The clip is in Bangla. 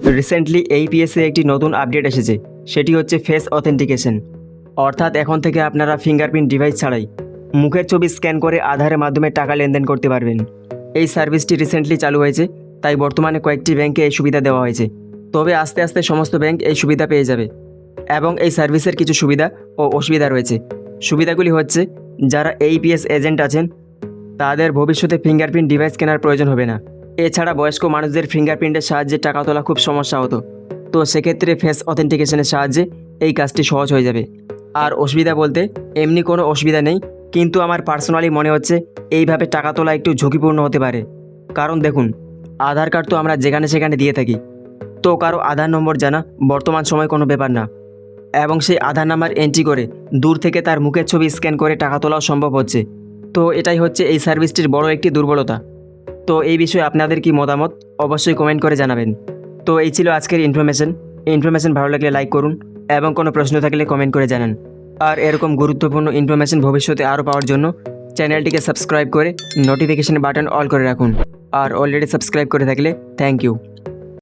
রিসেন্টলি এইপিএসে একটি নতুন আপডেট এসেছে, সেটি হচ্ছে ফেস অথেন্টিকেশন। অর্থাৎ এখন থেকে আপনারা ফিঙ্গারপ্রিন্ট ডিভাইস ছাড়াই মুখের ছবি স্ক্যান করে আধারের মাধ্যমে টাকা লেনদেন করতে পারবেন। এই সার্ভিসটি রিসেন্টলি চালু হয়েছে, তাই বর্তমানে কয়েকটি ব্যাংকে এই সুবিধা দেওয়া হয়েছে। তবে আস্তে আস্তে সমস্ত ব্যাংক এই সুবিধা পেয়ে যাবে এবং এই সার্ভিসের কিছু সুবিধা ও অসুবিধা রয়েছে। সুবিধাগুলি হচ্ছে, যারা এইপিএস এজেন্ট আছেন তাদের ভবিষ্যতে ফিঙ্গারপ্রিন্ট ডিভাইস কেনার প্রয়োজন হবে না। এছাড়া বয়স্ক মানুষদের ফিঙ্গারপ্রিন্টের সাহায্যে টাকা তোলা খুব সমস্যা হতো, তো সেক্ষেত্রে ফেস অথেন্টিকেশনের সাহায্যে এই কাজটি সহজ হয়ে যাবে। আর অসুবিধা বলতে এমনি কোনো অসুবিধা নেই, কিন্তু আমার পার্সোনালি মনে হচ্ছে এইভাবে টাকা তোলা একটু ঝুঁকিপূর্ণ হতে পারে। কারণ দেখুন, আধার কার্ড তো আমরা যেখানে সেখানে দিয়ে থাকি, তো কারো আধার নম্বর জানা বর্তমান সময় কোনো ব্যাপার না, এবং সেই আধার নাম্বার এন্ট্রি করে দূর থেকে তার মুখের ছবি স্ক্যান করে টাকা তোলাও সম্ভব হচ্ছে। তো এটাই হচ্ছে এই সার্ভিসটির বড় একটি দুর্বলতা। তো এই বিষয়ে আপনাদের কি মতামত অবশ্যই কমেন্ট করে জানাবেন। তো এই ছিল আজকের ইনফরমেশন ভালো লাগলে লাইক করুন এবং কোনো প্রশ্ন থাকলে কমেন্ট করে জানান। আর এরকম গুরুত্বপূর্ণ ইনফরমেশন ভবিষ্যতে আরও পাওয়ার জন্য চ্যানেলটিকে সাবস্ক্রাইব করে নোটিফিকেশন বাটন অল করে রাখুন। আর অলরেডি সাবস্ক্রাইব করে থাকলে থ্যাংক ইউ।